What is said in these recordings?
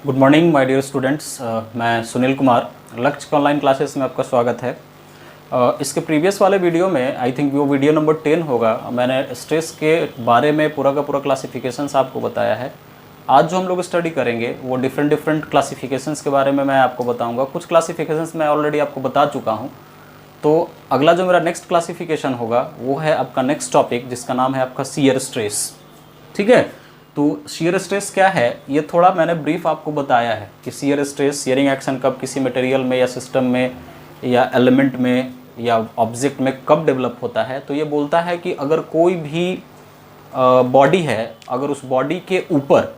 Good morning my dear students. मैं सुनील कुमार, लक्ष्य online classes में आपका स्वागत है। इसके प्रीवियस वाले वीडियो में आई थिंक वो वीडियो नंबर 10 होगा, मैंने स्ट्रेस के बारे में पूरा का पूरा क्लासिफिकेशंस आपको बताया है। आज जो हम लोग स्टडी करेंगे वो डिफरेंट क्लासिफिकेशंस के बारे में मैं आपको बताऊंगा। कुछ क्लासिफिकेशंस मैं ऑलरेडी आपको बता चुका हूँ। तो अगला जो मेरा नेक्स्ट क्लासिफिकेशन होगा वो है आपका नेक्स्ट टॉपिक, जिसका नाम है आपका शियर स्ट्रेस। ठीक है, तो शियर स्ट्रेस क्या है ये थोड़ा मैंने ब्रीफ आपको बताया है कि शियर स्ट्रेस, शियरिंग एक्शन कब किसी मटेरियल में या सिस्टम में या एलिमेंट में या ऑब्जेक्ट में कब डेवलप होता है। तो ये बोलता है कि अगर कोई भी बॉडी है, अगर उस बॉडी के ऊपर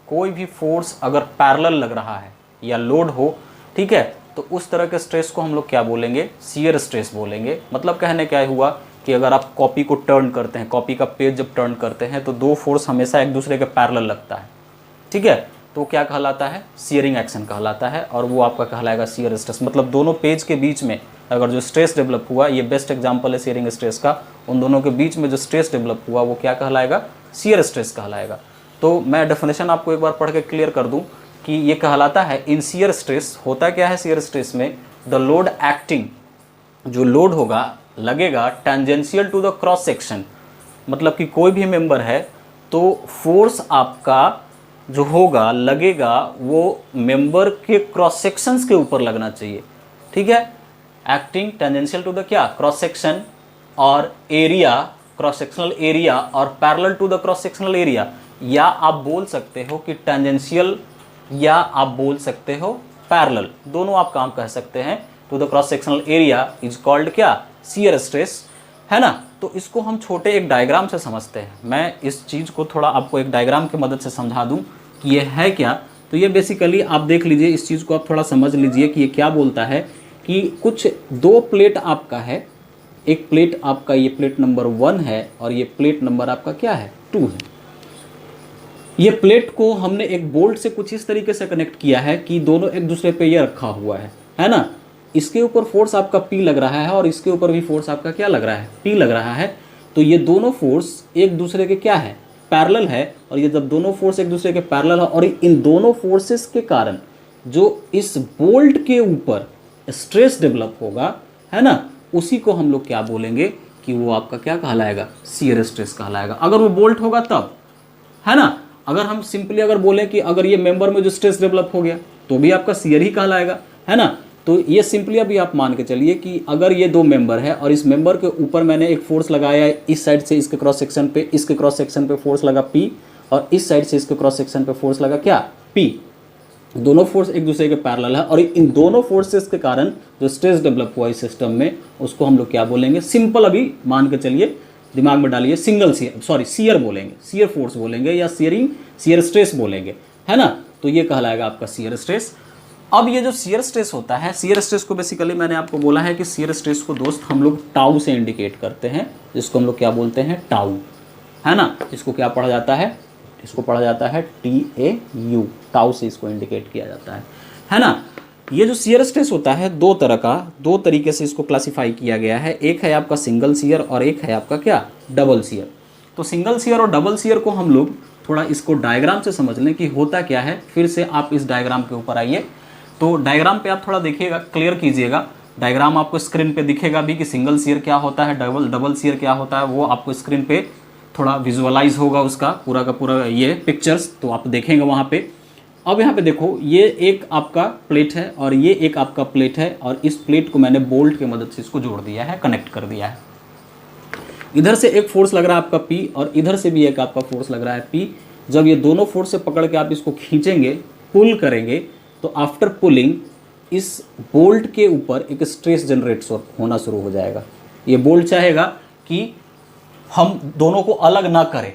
कोई भी फोर्स अगर पैरेलल लग रहा है या लोड हो, ठीक है, तो उस तरह के स्ट्रेस को हम लोग क्या बोलेंगे, शियर स्ट्रेस बोलेंगे। मतलब कहने क्या हुआ कि अगर आप कॉपी को टर्न करते हैं, कॉपी का पेज जब टर्न करते हैं तो दो फोर्स हमेशा एक दूसरे के पैरेलल लगता है, ठीक है, तो क्या कहलाता है, शियरिंग एक्शन कहलाता है, और वो आपका कहलाएगा शियर स्ट्रेस। मतलब दोनों पेज के बीच में अगर जो स्ट्रेस डेवलप हुआ, ये बेस्ट एग्जांपल है शियरिंग स्ट्रेस का, उन दोनों के बीच में जो स्ट्रेस डेवलप हुआ वो क्या कहलाएगा, शियर स्ट्रेस कहलाएगा। तो मैं डेफिनेशन आपको एक बार पढ़ के क्लियर कर दूं कि ये कहलाता है इन शियर स्ट्रेस। होता क्या है शियर स्ट्रेस में, द लोड एक्टिंग, जो लोड होगा लगेगा tangential to the cross section. मतलब कि कोई भी मेंबर है तो फोर्स आपका जो होगा लगेगा वो मेंबर के क्रॉस सेक्शंस के ऊपर लगना चाहिए, ठीक है। एक्टिंग टेंजेंशियल टू द क्या, क्रॉस सेक्शन, और एरिया, क्रॉस सेक्शनल एरिया, और parallel to the cross sectional area. या आप बोल सकते हो कि टेंजेंशियल, या आप बोल सकते हो पैरेलल, दोनों आप काम कह सकते हैं। To the cross sectional area is called क्या, शियर स्ट्रेस, है ना। तो इसको हम छोटे एक डायग्राम से समझते हैं। मैं इस चीज़ को थोड़ा आपको एक डायग्राम की मदद से समझा दूं कि ये है क्या। तो ये बेसिकली आप देख लीजिए, इस चीज़ को आप थोड़ा समझ लीजिए कि ये क्या बोलता है कि कुछ दो प्लेट आपका है, एक प्लेट आपका ये प्लेट नंबर 1 है और ये प्लेट नंबर आपका क्या है, 2 है। ये प्लेट को हमने एक बोल्ट से कुछ इस तरीके से कनेक्ट किया है कि दोनों एक दूसरे पे ये रखा हुआ है ना। इसके ऊपर फोर्स आपका P लग रहा है और इसके ऊपर भी फोर्स आपका क्या लग रहा है, P लग रहा है। तो ये दोनों फोर्स एक दूसरे के क्या है, पैरेलल है। और ये जब दोनों फोर्स एक दूसरे के पैरेलल है और इन दोनों फोर्सेस के कारण जो इस बोल्ट के ऊपर स्ट्रेस डेवलप होगा, है ना, उसी को हम लोग क्या बोलेंगे कि वो आपका क्या कहलाएगा, शियर स्ट्रेस कहलाएगा। अगर वो बोल्ट होगा तब, है ना। अगर हम सिंपली अगर बोलें कि अगर ये मेंबर में जो स्ट्रेस डेवलप हो गया तो भी आपका शियर ही कहलाएगा, है ना। तो ये सिंपली अभी आप मान के चलिए कि अगर ये दो मेंबर है और इस मेंबर के ऊपर मैंने एक फोर्स लगाया है, इस साइड से इसके क्रॉस सेक्शन पे, इसके क्रॉस सेक्शन पे फोर्स लगा P, और इस साइड से इसके क्रॉस सेक्शन पे फोर्स लगा क्या, P। दोनों फोर्स एक दूसरे के पैरेलल है और इन दोनों फोर्सेस के कारण जो स्ट्रेस डेवलप हुआ इस सिस्टम में, उसको हम लोग क्या बोलेंगे, सिंपल अभी मान के चलिए, दिमाग में डालिए, सिंगल शियर, सॉरी शियर बोलेंगे, शियर फोर्स बोलेंगे या शियर स्ट्रेस बोलेंगे, है ना। तो ये कहलाएगा आपका शियर स्ट्रेस। अब ये जो शियर स्ट्रेस होता है, शियर स्ट्रेस को बेसिकली मैंने आपको बोला है कि शियर स्ट्रेस को दोस्त हम लोग टाउ से इंडिकेट करते हैं, जिसको हम लोग क्या बोलते हैं, टाउ, है ना। इसको क्या पढ़ा जाता है, इसको पढ़ा जाता है TAU, टाउ से इसको इंडिकेट किया जाता है ना। ये जो शियर स्ट्रेस होता है दो तरह का, दो तरीके से इसको क्लासिफाई किया गया है। एक है आपका सिंगल शियर और एक है आपका क्या, डबल शियर। तो सिंगल शियर और डबल शियर को हम लोग थोड़ा इसको डायग्राम से समझ लें कि होता क्या है। फिर से आप इस डायग्राम के ऊपर आइए, तो डायग्राम पे आप थोड़ा देखिएगा, क्लियर कीजिएगा। डायग्राम आपको स्क्रीन पे दिखेगा भी कि सिंगल शियर क्या होता है, डबल शियर क्या होता है, वो आपको स्क्रीन पे थोड़ा विजुअलाइज होगा उसका पूरा का पूरा ये पिक्चर्स, तो आप देखेंगे वहाँ पे। अब यहाँ पे देखो, ये एक आपका प्लेट है और ये एक आपका प्लेट है, और इस प्लेट को मैंने बोल्ट की मदद से इसको जोड़ दिया है, कनेक्ट कर दिया है। इधर से एक फोर्स लग रहा है आपका P और इधर से भी एक आपका फोर्स लग रहा है P। जब ये दोनों फोर्स से पकड़ के आप इसको खींचेंगे, पुल करेंगे, तो आफ्टर पुलिंग इस बोल्ट के ऊपर एक स्ट्रेस जनरेट होना शुरू हो जाएगा। ये बोल्ट चाहेगा कि हम दोनों को अलग ना करें,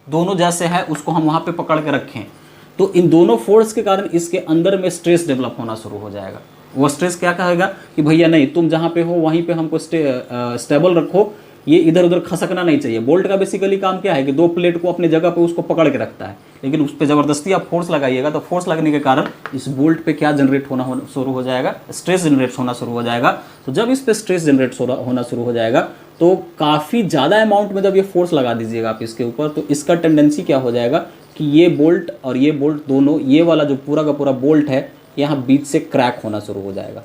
दोनों जैसे है उसको हम वहाँ पे पकड़ के रखें। तो इन दोनों फोर्स के कारण इसके अंदर में स्ट्रेस डेवलप होना शुरू हो जाएगा। वो स्ट्रेस क्या कहेगा कि भैया नहीं, तुम जहाँ पे हो वहीं पे हमको स्टेबल रखो, ये इधर उधर खसकना नहीं चाहिए। बोल्ट का बेसिकली काम क्या है कि दो प्लेट को अपने जगह पे उसको पकड़ के रखता है, लेकिन उस पर ज़बरदस्ती आप फोर्स लगाइएगा तो फोर्स लगने के कारण इस बोल्ट पे क्या जनरेट होना शुरू हो जाएगा, स्ट्रेस जनरेट होना शुरू हो जाएगा। तो जब इस पे स्ट्रेस जनरेट होना शुरू हो जाएगा तो काफ़ी ज़्यादा अमाउंट में जब ये फोर्स लगा दीजिएगा आप इसके ऊपर, तो इसका टेंडेंसी क्या हो जाएगा कि ये बोल्ट और ये बोल्ट दोनों, ये वाला जो पूरा का पूरा बोल्ट है यहाँ बीच से क्रैक होना शुरू हो जाएगा।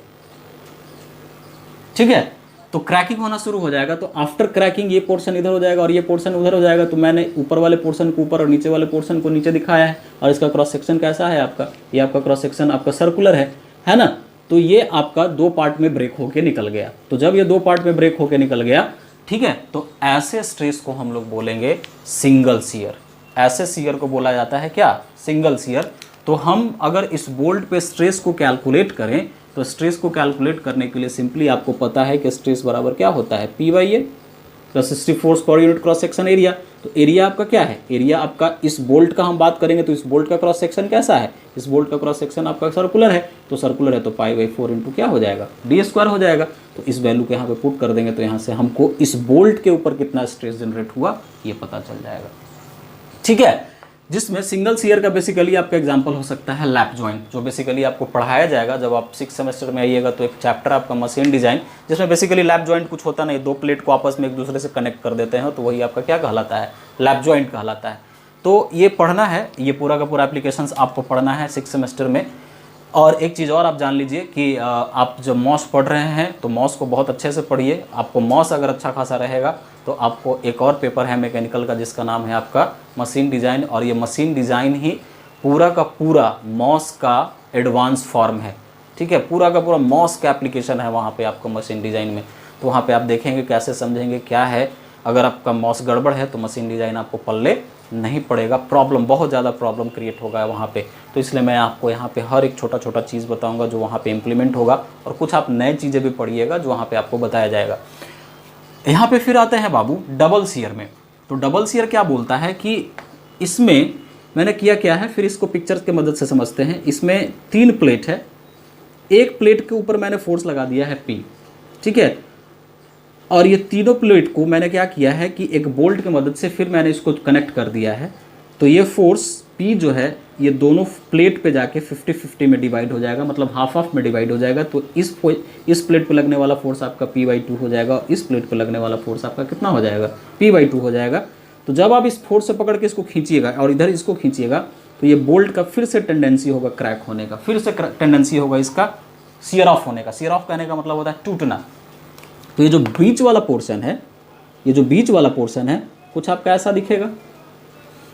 ठीक है, तो क्रैकिंग होना शुरू हो जाएगा। तो आफ्टर क्रैकिंग ये पोर्शन इधर हो जाएगा और ये पोर्शन उधर हो जाएगा। तो मैंने ऊपर वाले पोर्शन को ऊपर और नीचे वाले पोर्शन को नीचे दिखाया है। और इसका क्रॉस सेक्शन कैसा है आपका, ये आपका क्रॉस सेक्शन आपका सर्कुलर है ना। तो ये आपका दो पार्ट में ब्रेक होके निकल गया। तो जब ये दो पार्ट में ब्रेक होके निकल गया, ठीक है, तो ऐसे स्ट्रेस को हम लोग बोलेंगे सिंगल शियर। ऐसे शियर को बोला जाता है क्या, सिंगल शियर। तो हम अगर इस बोल्ट पे स्ट्रेस को कैलकुलेट करें, तो स्ट्रेस को कैलकुलेट करने के लिए सिंपली आपको पता है कि स्ट्रेस बराबर क्या होता है, P by A plus 60 force per unit cross section area. तो एरिया आपका क्या है, एरिया आपका इस बोल्ट का हम बात करेंगे तो इस बोल्ट का क्रॉस सेक्शन कैसा है, इस बोल्ट का क्रॉस सेक्शन आपका सर्कुलर है। तो सर्कुलर है तो पाई बाई 4 इंटू क्या हो जाएगा, डी स्क्वायर हो जाएगा। तो इस वैल्यू को यहाँ पे पुट कर देंगे तो यहाँ से हमको इस बोल्ट के ऊपर कितना स्ट्रेस जनरेट हुआ ये पता चल जाएगा। ठीक है, जिसमें सिंगल शियर का बेसिकली आपका एग्जांपल हो सकता है लैप जॉइंट, जो बेसिकली आपको पढ़ाया जाएगा जब आप 6 सेमेस्टर में आइएगा। तो एक चैप्टर आपका मशीन डिजाइन, जिसमें बेसिकली लैप जॉइंट कुछ होता नहीं, दो प्लेट को आपस में एक दूसरे से कनेक्ट कर देते हैं, तो वही आपका क्या कहलाता है, लैप जॉइंट कहलाता है। तो ये पढ़ना है, ये पूरा का पूरा एप्लीकेशंस आपको पढ़ना है 6 सेमेस्टर में। और एक चीज़ और आप जान लीजिए कि आप जब मॉस पढ़ रहे हैं तो मॉस को बहुत अच्छे से पढ़िए। आपको मॉस अगर अच्छा खासा रहेगा तो आपको एक और पेपर है मैकेनिकल का जिसका नाम है आपका मशीन डिज़ाइन। और ये मशीन डिज़ाइन ही पूरा का पूरा मॉस का एडवांस फॉर्म है। ठीक है, पूरा का पूरा मॉस का एप्लीकेशन है वहाँ पे आपको मशीन डिज़ाइन में। तो वहाँ पे आप देखेंगे कैसे समझेंगे क्या है। अगर आपका मॉस गड़बड़ है तो मशीन डिज़ाइन आपको पल्ले नहीं पड़ेगा, प्रॉब्लम, बहुत ज़्यादा प्रॉब्लम क्रिएट होगा वहाँ पे। तो इसलिए मैं आपको यहाँ पे हर एक छोटा छोटा चीज़ बताऊँगा जो वहाँ पे इम्प्लीमेंट होगा, और कुछ आप नए चीज़ें भी पढ़िएगा जो वहाँ पे आपको बताया जाएगा। यहाँ पे फिर आते हैं बाबू डबल शियर में। तो डबल शियर क्या बोलता है कि इसमें मैंने किया क्या है, फिर इसको पिक्चर्स के मदद से समझते हैं। इसमें 3 प्लेट है, एक प्लेट के ऊपर मैंने फोर्स लगा दिया है P, ठीक है। और ये तीनों प्लेट को मैंने क्या किया है कि एक बोल्ट की मदद से फिर मैंने इसको कनेक्ट कर दिया है। तो ये फोर्स P जो है ये दोनों प्लेट पे जाके 50-50 में डिवाइड हो जाएगा, मतलब हाफ हाफ में डिवाइड हो जाएगा। तो इस प्लेट पे लगने वाला फोर्स आपका P/2 हो जाएगा, और इस प्लेट पे लगने वाला फोर्स आपका कितना हो जाएगा, P/2 हो जाएगा। तो जब आप इस फोर्स से पकड़ के इसको खींचिएगा और इधर इसको खींचिएगा तो ये बोल्ट का फिर से टेंडेंसी होगा क्रैक होने का, फिर से टेंडेंसी होगा इसका शियर ऑफ होने का। शियर ऑफ कहने का मतलब होता है टूटना। तो ये जो बीच वाला पोर्शन है, ये जो बीच वाला पोर्शन है कुछ आपका ऐसा दिखेगा,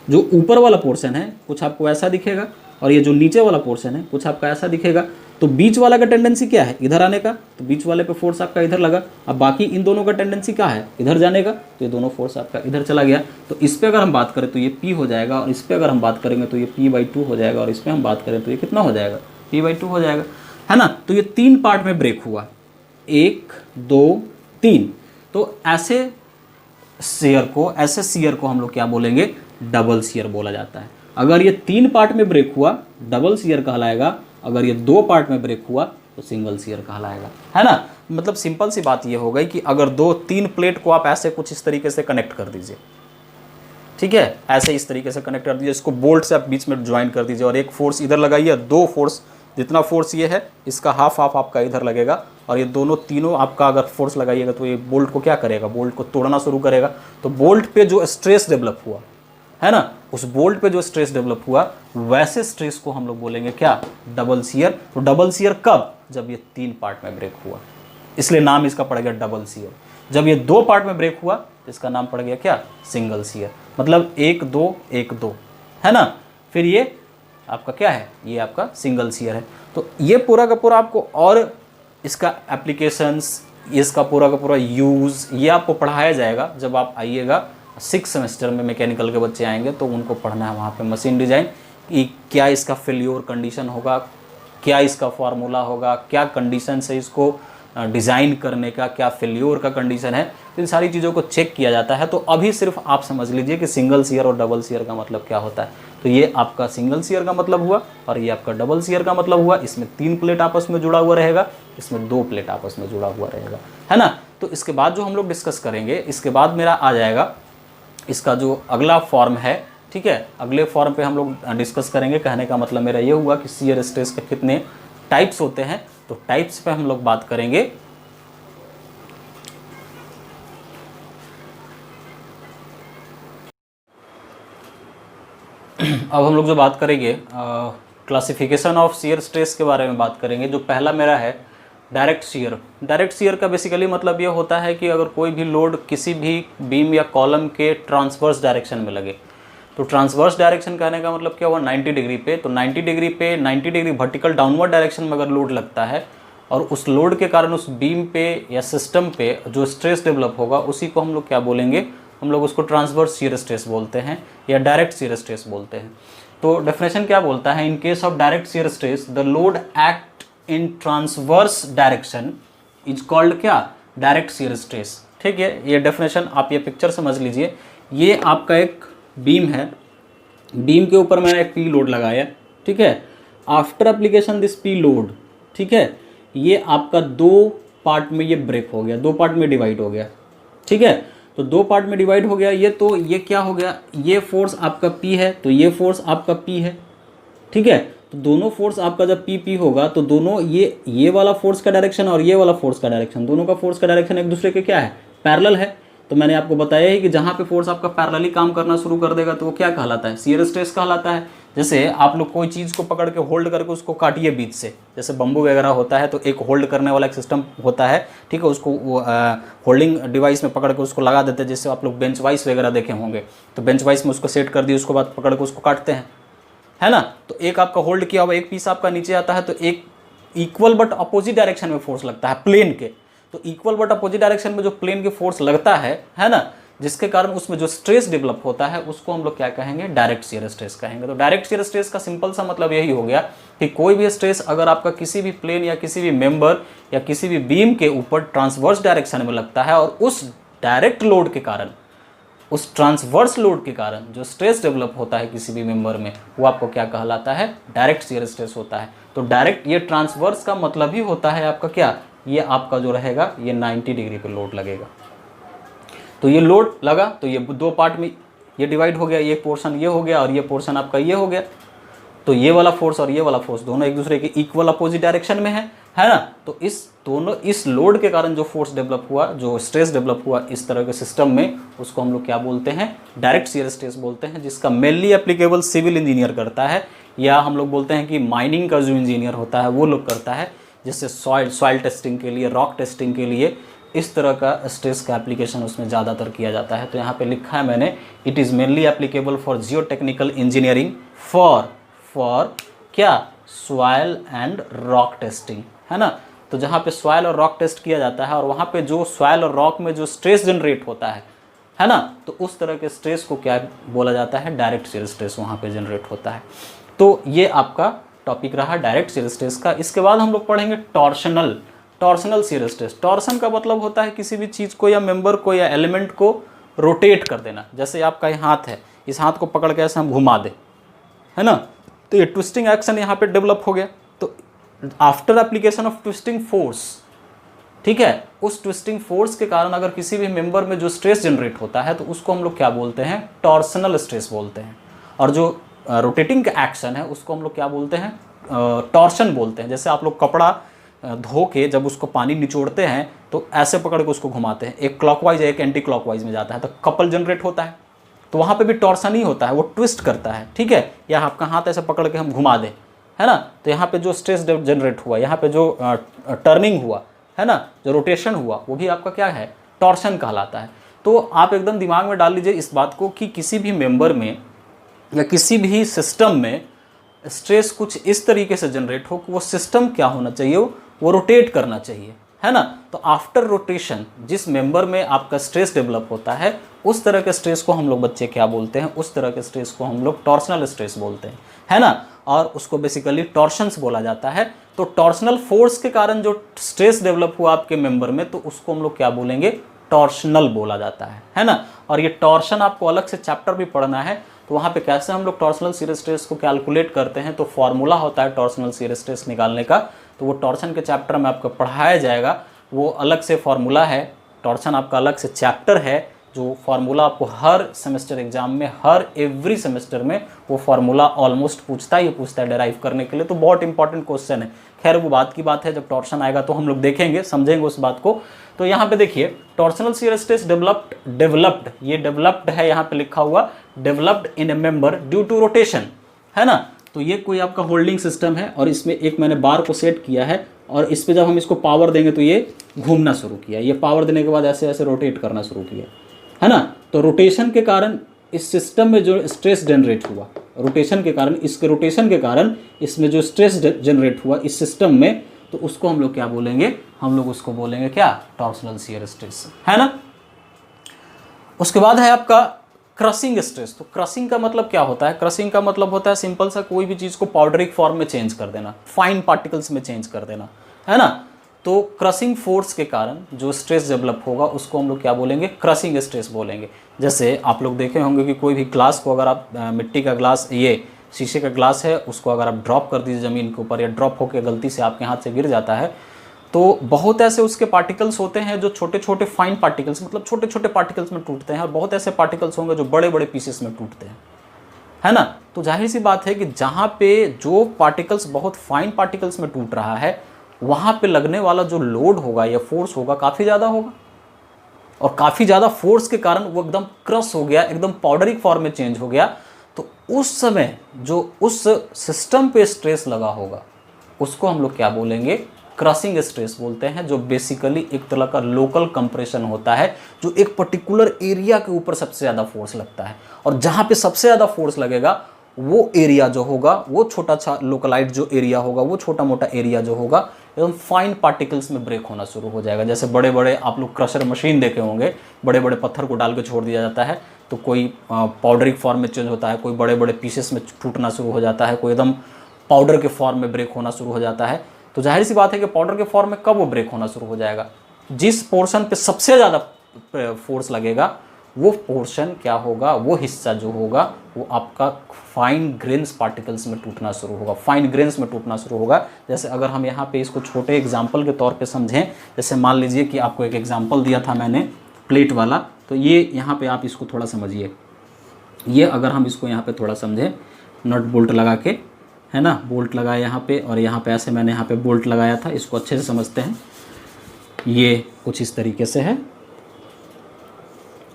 जो ऊपर वाला पोर्शन है कुछ आपको ऐसा दिखेगा, और ये जो नीचे वाला पोर्शन है कुछ आपका ऐसा दिखेगा। तो बीच वाला का टेंडेंसी क्या है, इधर आने का, तो बीच वाले पे फोर्स आपका इधर लगा। अब बाकी इन दोनों का टेंडेंसी क्या है, इधर जाने का, तो ये दोनों फोर्स आपका इधर चला गया। तो इस पर अगर हम बात करें तो ये P हो जाएगा, और इस पर अगर हम बात करेंगे तो ये P/2 हो जाएगा, और इस पर हम बात करें तो ये कितना हो जाएगा, P/2 हो जाएगा, है ना। तो ये 3 पार्ट में ब्रेक हुआ, 1 2 3। तो ऐसे शियर को हम लोग क्या बोलेंगे, डबल शियर बोला जाता है। अगर ये 3 पार्ट में ब्रेक हुआ डबल शियर कहलाएगा, अगर ये 2 पार्ट में ब्रेक हुआ तो सिंगल शियर कहलाएगा, है ना। मतलब सिंपल सी बात ये हो गई कि अगर 2-3 प्लेट को आप ऐसे कुछ इस तरीके से कनेक्ट कर दीजिए, ठीक है, ऐसे इस तरीके से कनेक्ट कर दीजिए, इसको बोल्ट से आप बीच में ज्वाइन कर दीजिए, और एक फोर्स इधर लगाइए, 2 फोर्स, जितना फोर्स ये है इसका हाफ हाफ आपका इधर लगेगा, और ये दोनों तीनों आपका अगर फोर्स लगाइएगा तो ये बोल्ट को क्या करेगा, बोल्ट को तोड़ना शुरू करेगा। तो बोल्ट पे जो स्ट्रेस डेवलप हुआ है ना, उस बोल्ट पे जो स्ट्रेस डेवलप हुआ वैसे स्ट्रेस को हम लोग बोलेंगे क्या, डबल शियर। तो डबल शियर कब, जब ये 3 पार्ट में ब्रेक हुआ, इसलिए नाम इसका पड़ गया डबल शियर। जब ये 2 पार्ट में ब्रेक हुआ तो इसका नाम पड़ गया क्या, सिंगल शियर। मतलब 1 2 1 2, है ना। फिर ये आपका क्या है, ये आपका सिंगल शियर है। तो ये पूरा का पूरा आपको, और इसका एप्लीकेशंस, इसका पूरा का पूरा यूज़, ये आपको पढ़ाया जाएगा जब आप आइएगा 6 सेमेस्टर में। मैकेनिकल के बच्चे आएंगे तो उनको पढ़ना है वहाँ पे मशीन डिज़ाइन, कि क्या इसका फेल्योर कंडीशन होगा, क्या इसका फार्मूला होगा, क्या कंडीशन से इसको डिज़ाइन करने का, क्या फेल्योर का कंडीशन है। तो इन सारी चीज़ों को चेक किया जाता है। तो अभी सिर्फ आप समझ लीजिए कि सिंगल शियर और डबल शियर का मतलब क्या होता है। तो ये आपका सिंगल शियर का मतलब हुआ, और ये आपका डबल शियर का मतलब हुआ। इसमें 3 प्लेट आपस में जुड़ा हुआ रहेगा, इसमें 2 प्लेट आपस में जुड़ा हुआ रहेगा, है ना। तो इसके बाद जो हम लोग डिस्कस करेंगे, इसके बाद मेरा आ जाएगा इसका जो अगला फॉर्म है, ठीक है। अगले फॉर्म पे हम लोग डिस्कस करेंगे। कहने का मतलब मेरा ये हुआ कि शियर स्ट्रेस के कितने टाइप्स होते हैं, तो टाइप्स पे हम लोग बात करेंगे। अब हम लोग जो बात करेंगे क्लासिफिकेशन ऑफ शियर स्ट्रेस के बारे में बात करेंगे। जो पहला मेरा है डायरेक्ट शियर। डायरेक्ट शियर का बेसिकली मतलब ये होता है कि अगर कोई भी लोड किसी भी बीम या कॉलम के ट्रांसवर्स डायरेक्शन में लगे, तो ट्रांसवर्स डायरेक्शन कहने का मतलब क्या हुआ, 90 डिग्री पे। तो 90 डिग्री पे 90 डिग्री वर्टिकल डाउनवर्ड डायरेक्शन में अगर लोड लगता है और उस लोड के कारण उस बीम पे या सिस्टम पे जो स्ट्रेस डेवलप होगा उसी को हम लोग क्या बोलेंगे, हम लोग उसको ट्रांसवर्स शियर स्ट्रेस बोलते हैं या डायरेक्ट शियर स्ट्रेस बोलते हैं। तो डेफिनेशन क्या बोलता है, in case of direct shear stress the load act in transverse direction is called क्या, डायरेक्ट शियर स्ट्रेस। ठीक है, ये डेफिनेशन आप ये पिक्चर समझ लीजिए। ये आपका एक बीम है, बीम के ऊपर मैंने एक पी लोड लगाया, ठीक है। After application this P load, ठीक है, ये आपका दो पार्ट में ये ब्रेक हो गया, दो पार्ट में डिवाइड हो गया, ठीक है। तो दो पार्ट में डिवाइड हो गया ये, तो ये क्या हो गया, ये फोर्स आपका पी है, तो ये फोर्स आपका पी है, ठीक है। तो दोनों फोर्स आपका जब पी पी होगा तो दोनों ये वाला फोर्स का डायरेक्शन और ये वाला फोर्स का डायरेक्शन, दोनों का फोर्स का डायरेक्शन एक दूसरे के क्या है, पैरेलल है। तो मैंने आपको बताया ही कि जहाँ पे फोर्स आपका पैरेलली काम करना शुरू कर देगा तो वो क्या कहलाता है, शियर स्ट्रेस कहलाता है। जैसे आप लोग कोई चीज़ को पकड़ के होल्ड करके उसको काटिए बीच से, जैसे बम्बू वगैरह होता है तो एक होल्ड करने वाला एक सिस्टम होता है, ठीक है। उसको होल्डिंग डिवाइस में पकड़ के उसको लगा देते हैं, जैसे आप लोग बेंच वाइस वगैरह देखे होंगे, तो बेंच वाइस में उसको सेट कर दिए, उसको बाद पकड़ के उसको काटते हैं, है ना। तो एक आपका होल्ड किया हुआ एक पीस आपका नीचे आता है, तो एक इक्वल बट अपोजिट डायरेक्शन में फोर्स लगता है प्लेन के। तो इक्वल बट अपोजिट डायरेक्शन में जो प्लेन के फोर्स लगता है ना, जिसके कारण उसमें जो स्ट्रेस डेवलप होता है उसको हम लोग क्या कहेंगे, डायरेक्ट शियर स्ट्रेस कहेंगे। तो डायरेक्ट शियर स्ट्रेस का सिंपल सा मतलब यही हो गया कि कोई भी स्ट्रेस अगर आपका किसी भी प्लेन या किसी भी मेंबर या किसी भी बीम के ऊपर ट्रांसवर्स डायरेक्शन में लगता है और उस डायरेक्ट लोड के कारण, उस ट्रांसवर्स लोड के कारण जो स्ट्रेस डेवलप होता है किसी भी मेंबर में, वो आपको क्या कहलाता है, डायरेक्ट शियर स्ट्रेस होता है। तो डायरेक्ट, ये ट्रांसवर्स का मतलब ही होता है आपका क्या, ये आपका जो रहेगा ये 90 डिग्री पे लोड लगेगा। तो ये लोड लगा तो ये दो पार्ट में ये डिवाइड हो गया, ये पोर्शन ये हो गया और ये पोर्शन आपका ये हो गया। तो ये वाला फोर्स और ये वाला फोर्स दोनों एक दूसरे के इक्वल अपोजिट डायरेक्शन में है ना। तो इस दोनों, इस लोड के कारण जो फोर्स डेवलप हुआ, जो स्ट्रेस डेवलप हुआ इस तरह के सिस्टम में, उसको हम लोग क्या बोलते हैं, डायरेक्ट शियर स्ट्रेस बोलते हैं, जिसका मेनली एप्लीकेबल सिविल इंजीनियर करता है, या हम लोग बोलते हैं कि माइनिंग का जो इंजीनियर होता है वो लोग करता है, जैसे सॉइल टेस्टिंग के लिए, रॉक टेस्टिंग के लिए इस तरह का स्ट्रेस का एप्लीकेशन उसमें ज़्यादातर किया जाता है। तो यहाँ पे लिखा है मैंने, it is mainly applicable for Jio technical engineering for क्या, सॉइल एंड रॉक टेस्टिंग, है ना। तो जहाँ पे सॉइल और रॉक टेस्ट किया जाता है और वहाँ पे जो सॉइल और रॉक में जो स्ट्रेस जनरेट होता है ना, तो उस तरह के स्ट्रेस को क्या बोला जाता है, डायरेक्ट शियर स्ट्रेस वहाँ पे जनरेट होता है। तो ये आपका टॉपिक रहा डायरेक्ट शियर स्ट्रेस का। इसके बाद हम लोग पढ़ेंगे टॉर्शनल शियर स्ट्रेस। टॉर्शन का मतलब होता है किसी भी चीज़ को या मेंबर को या एलिमेंट को रोटेट कर देना। जैसे आपका ये हाथ है, इस हाथ को पकड़ के ऐसे हम घुमा दे, है ना, तो ये ट्विस्टिंग एक्शन यहाँ पे डेवलप हो गया। तो after application of twisting force, ठीक है, उस ट्विस्टिंग फोर्स के कारण अगर किसी भी मेंबर में जो स्ट्रेस जनरेट होता है तो उसको हम लोग क्या बोलते हैं, टॉर्शनल स्ट्रेस बोलते हैं। और जो रोटेटिंग का एक्शन है उसको हम लोग क्या बोलते हैं, टॉर्शन बोलते हैं। जैसे आप लोग कपड़ा धो के जब उसको पानी निचोड़ते हैं तो ऐसे पकड़ के उसको घुमाते हैं, एक क्लॉकवाइज एक एंटी क्लॉकवाइज में जाता है तो कपल जनरेट होता है, तो वहाँ पे भी टॉर्शन ही होता है, वो ट्विस्ट करता है, ठीक है। या आपका हाथ ऐसे पकड़ के हम घुमा दें, है ना, तो यहाँ पे जो स्ट्रेस जनरेट हुआ, यहाँ पे जो टर्निंग हुआ, है ना, जो रोटेशन हुआ, वो भी आपका क्या है, टॉर्शन कहलाता है। तो आप एकदम दिमाग में डाल लीजिए इस बात को कि किसी भी मेंबर में या किसी भी सिस्टम में स्ट्रेस कुछ इस तरीके से जनरेट हो कि वो सिस्टम क्या होना चाहिए, वो रोटेट करना चाहिए, है ना। तो आफ्टर रोटेशन जिस मेंबर में आपका स्ट्रेस डेवलप होता है उस तरह के स्ट्रेस को हम लोग बच्चे क्या बोलते हैं, उस तरह के स्ट्रेस को हम लोग टॉर्शनल स्ट्रेस बोलते हैं, है ना। और उसको बेसिकली टॉर्शंस बोला जाता है। तो टॉर्शनल फोर्स के कारण जो स्ट्रेस डेवलप हुआ आपके मेंबर में तो उसको हम लोग क्या बोलेंगे, टॉर्शनल बोला जाता है ना। और ये टॉर्शन आपको अलग से चैप्टर भी पढ़ना है, तो वहाँ पे कैसे हम लोग टॉर्शनल शियर स्ट्रेस को कैलकुलेट करते हैं, तो फॉर्मूला होता है टॉर्शनल शियर स्ट्रेस निकालने का, तो वो टॉर्शन के चैप्टर में आपको पढ़ाया जाएगा। वो अलग से फॉर्मूला है, टॉर्शन आपका अलग से चैप्टर है, जो फार्मूला आपको हर सेमेस्टर एग्जाम में, हर एवरी सेमेस्टर में वो फार्मूला ऑलमोस्ट पूछता है डेराइव करने के लिए, तो बहुत इंपॉर्टेंट क्वेश्चन है। खैर वो बात की बात है, जब टॉर्शन आएगा तो हम लोग देखेंगे, समझेंगे उस बात को। तो यहाँ पे देखिए टॉर्सनल शियर स्ट्रेस डेवलप्ड, ये डेवलप्ड है यहाँ पे लिखा हुआ, developed in a member due to rotation, है ना। तो ये कोई आपका होल्डिंग सिस्टम है और इसमें एक मैंने बार को सेट किया है और इस पे जब हम इसको पावर देंगे तो ये घूमना शुरू किया, ये पावर देने के बाद ऐसे ऐसे रोटेट करना शुरू किया, है ना। तो रोटेशन के कारण इस सिस्टम में जो स्ट्रेस जनरेट हुआ, रोटेशन के कारण, इसके रोटेशन के कारण इसमें जो स्ट्रेस जनरेट हुआ इस सिस्टम में, तो उसको हम लोग क्या बोलेंगे, हम लोग उसको बोलेंगे क्या, टॉर्सनल शियर स्ट्रेस, है ना। उसके बाद है आपका क्रशिंग स्ट्रेस। तो क्रशिंग का मतलब क्या होता है, क्रशिंग का मतलब होता है सिंपल सा, कोई भी चीज़ को पाउडरिक फॉर्म में चेंज कर देना, फाइन पार्टिकल्स में चेंज कर देना, है ना। तो क्रशिंग फोर्स के कारण जो स्ट्रेस डेवलप होगा उसको हम लोग क्या बोलेंगे, क्रशिंग स्ट्रेस बोलेंगे। जैसे आप लोग देखे होंगे कि कोई भी ग्लास को अगर आप मिट्टी का ग्लास, ये शीशे का ग्लास है, उसको अगर आप ड्रॉप कर दीजिए ज़मीन के ऊपर या ड्रॉप होकर गलती से आपके हाथ से गिर जाता है, तो बहुत ऐसे उसके पार्टिकल्स होते हैं जो छोटे छोटे फाइन पार्टिकल्स, मतलब छोटे छोटे पार्टिकल्स में टूटते हैं, और बहुत ऐसे पार्टिकल्स होंगे जो बड़े बड़े पीसेस में टूटते हैं, है ना। तो जाहिर सी बात है कि जहाँ पे जो पार्टिकल्स बहुत फाइन पार्टिकल्स में टूट रहा है, वहाँ पे लगने वाला जो लोड होगा या फोर्स होगा काफ़ी ज़्यादा होगा, और काफ़ी ज़्यादा फोर्स के कारण वो एकदम क्रश हो गया, एकदम पाउडरिक फॉर्म में चेंज हो गया। तो उस समय जो उस सिस्टम पे स्ट्रेस लगा होगा उसको हम लोग क्या बोलेंगे, क्रशिंग स्ट्रेस बोलते हैं, जो बेसिकली एक तरह का लोकल कंप्रेशन होता है, जो एक पर्टिकुलर एरिया के ऊपर सबसे ज़्यादा फोर्स लगता है, और जहाँ पे सबसे ज़्यादा फोर्स लगेगा वो एरिया जो होगा, वो छोटा सा लोकलाइट जो एरिया होगा, वो छोटा मोटा एरिया जो होगा एकदम फाइन पार्टिकल्स में ब्रेक होना शुरू हो जाएगा। जैसे बड़े बड़े आप लोग क्रशर मशीन देखे होंगे, बड़े बड़े पत्थर को डाल के छोड़ दिया जाता है तो कोई पाउडरिक फॉर्म में चेंज होता है, कोई बड़े बड़े पीसेस में टूटना शुरू हो जाता है, कोई एकदम पाउडर के फॉर्म में ब्रेक होना शुरू हो जाता है। तो जाहिर सी बात है कि पाउडर के फॉर्म में कब वो ब्रेक होना शुरू हो जाएगा, जिस पोर्शन पे सबसे ज़्यादा फोर्स लगेगा वो पोर्शन क्या होगा, वो हिस्सा जो होगा वो आपका फाइन ग्रेन्स पार्टिकल्स में टूटना शुरू होगा, फाइन ग्रेन्स में टूटना शुरू होगा। जैसे अगर हम यहाँ पे इसको छोटे एग्जाम्पल के तौर पे समझें, जैसे मान लीजिए कि आपको एक एग्जाम्पल दिया था मैंने प्लेट वाला, तो ये यहाँ पे आप इसको थोड़ा समझिए, ये अगर हम इसको यहाँ पे थोड़ा समझें, नट बोल्ट लगा के, है ना, बोल्ट लगाया यहाँ पे और यहाँ पे ऐसे मैंने यहाँ पे बोल्ट लगाया था, इसको अच्छे से समझते हैं। ये कुछ इस तरीके से है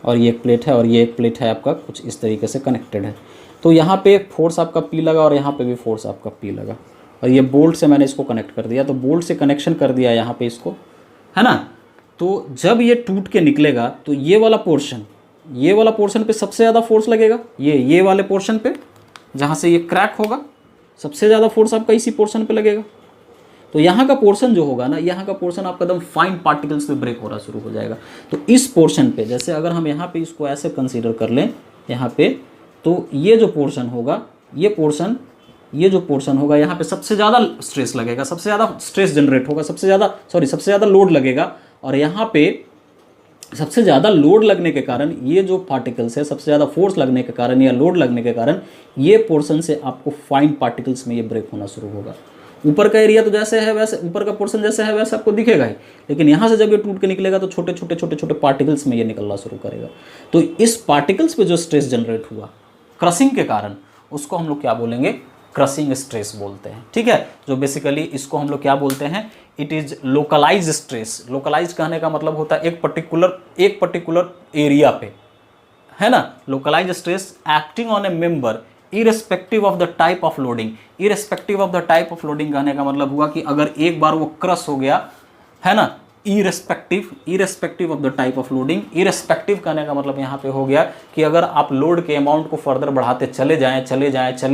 और ये एक प्लेट है और ये एक प्लेट है आपका कुछ इस तरीके से कनेक्टेड है। तो यहाँ पे फोर्स आपका पी लगा और यहाँ पे भी फोर्स आपका पी लगा, और ये बोल्ट से मैंने इसको कनेक्ट कर दिया, तो बोल्ट से कनेक्शन कर दिया यहाँ पे इसको, है ना। तो जब ये टूट के निकलेगा तो ये वाला पोर्शन पे सबसे ज़्यादा फोर्स लगेगा, ये वाले पोर्शन पे जहाँ से ये क्रैक होगा सबसे ज़्यादा फोर्स आपका इसी पोर्शन पे लगेगा। तो यहाँ का पोर्शन जो होगा ना, यहाँ का पोर्शन आपका एकदम फाइन पार्टिकल्स में ब्रेक होना शुरू हो जाएगा। तो इस पोर्शन पे, जैसे अगर हम यहाँ पे इसको ऐसे कंसीडर कर लें यहाँ पे, तो ये जो पोर्शन होगा, ये जो पोर्शन होगा यहाँ पे सबसे ज़्यादा स्ट्रेस लगेगा, सबसे ज़्यादा स्ट्रेस जनरेट होगा, सबसे ज़्यादा लोड लगेगा, और यहाँ पे सबसे ज़्यादा लोड लगने के कारण ये जो पार्टिकल्स है, सबसे ज़्यादा फोर्स लगने के कारण या लोड लगने के कारण ये पोर्शन से आपको फाइन पार्टिकल्स में ये ब्रेक होना शुरू होगा। ऊपर का एरिया तो जैसे है वैसे, ऊपर का पोर्शन जैसे है वैसे आपको दिखेगा ही, लेकिन यहाँ से जब ये टूट के निकलेगा तो छोटे छोटे पार्टिकल्स में ये निकलना शुरू करेगा। तो इस पार्टिकल्स पे जो स्ट्रेस जनरेट हुआ क्रशिंग के कारण, उसको हम लोग क्या बोलेंगे, क्रशिंग स्ट्रेस बोलते हैं, ठीक है। जो बेसिकली इसको हम लोग क्या बोलते हैं, it is localise stress. Localise कहने का मतलब होता है एक पर्टिकुलर एरिया पे, है ना। Localise stress acting on A member irrespective of the type of loading. Irrespective of the type of loading कहने का मतलब हुआ कि अगर एक बार वो क्रश हो गया, है ना, irrespective of the type of loading. Irrespective कहने का मतलब यहाँ पे हो गया कि अगर आप लोड के अमाउंट को फर्दर बढ़ाते चले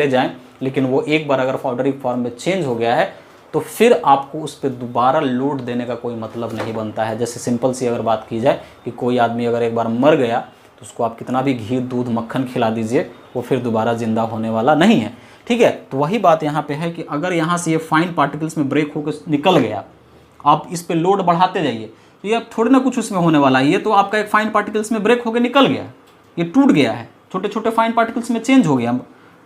जाएं, लेकिन वो एक बार अगर पाउडरिक फॉर्म में चेंज हो गया है तो फिर आपको उस पर दोबारा लोड देने का कोई मतलब नहीं बनता है। जैसे सिंपल सी अगर बात की जाए कि कोई आदमी अगर एक बार मर गया तो उसको आप कितना भी घी, दूध, मक्खन खिला दीजिए, वो फिर दोबारा जिंदा होने वाला नहीं है, ठीक है। तो वही बात यहाँ पे है कि अगर यहाँ से ये फाइन पार्टिकल्स में ब्रेक होकर निकल गया, आप इस पे लोड बढ़ाते जाइए तो ये अब थोड़ी ना कुछ उसमें होने वाला है। ये तो आपका एक फाइन पार्टिकल्स में ब्रेक होकर निकल गया, ये टूट गया है, छोटे छोटे फाइन पार्टिकल्स में चेंज हो गया,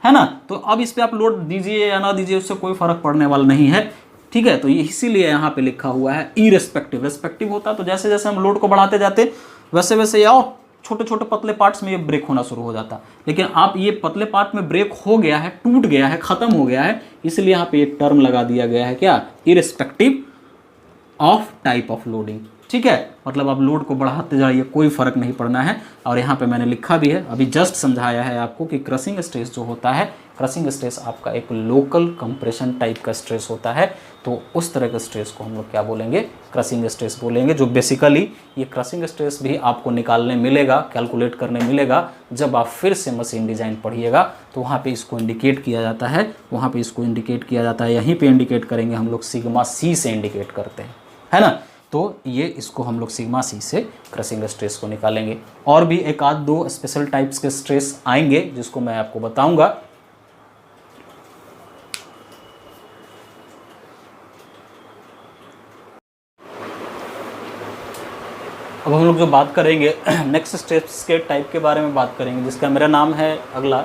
है ना। तो अब इस पर आप लोड दीजिए या ना दीजिए, उससे कोई फर्क पड़ने वाला नहीं है, ठीक है। तो ये इसीलिए यहाँ पे लिखा हुआ है इरेस्पेक्टिव। रेस्पेक्टिव होता तो जैसे जैसे हम लोड को बढ़ाते जाते वैसे वैसे आओ छोटे छोटे पतले पार्ट्स में ये ब्रेक होना शुरू हो जाता। लेकिन आप ये पतले पार्ट में ब्रेक हो गया है, टूट गया है, खत्म हो गया है, इसलिए यहाँ पे एक टर्म लगा दिया गया है क्या, irrespective of type of loading. ठीक है, मतलब आप लोड को बढ़ाते जाइए, कोई फर्क नहीं पड़ना है। और यहाँ पे मैंने लिखा भी है, अभी जस्ट समझाया है आपको कि क्रशिंग स्ट्रेस जो होता है, क्रशिंग स्ट्रेस आपका एक लोकल कंप्रेशन टाइप का स्ट्रेस होता है। तो उस तरह के स्ट्रेस को हम लोग क्या बोलेंगे, क्रशिंग स्ट्रेस बोलेंगे। जो बेसिकली ये क्रशिंग स्ट्रेस भी आपको निकालने मिलेगा, कैलकुलेट करने मिलेगा जब आप फिर से मशीन डिज़ाइन पढ़िएगा। तो वहाँ पे इसको इंडिकेट किया जाता है, वहाँ पे इसको इंडिकेट किया जाता है, यहीं पे इंडिकेट करेंगे हम लोग सिग्मा सी से इंडिकेट करते हैं, है ना। तो ये इसको हम लोग सिग्मा सी से क्रशिंग स्ट्रेस को निकालेंगे। और भी एक आध दो स्पेशल टाइप्स के स्ट्रेस आएंगे जिसको मैं आपको बताऊंगा। अब हम लोग जो बात करेंगे नेक्स्ट स्ट्रेस के टाइप के बारे में बात करेंगे, जिसका मेरा नाम है अगला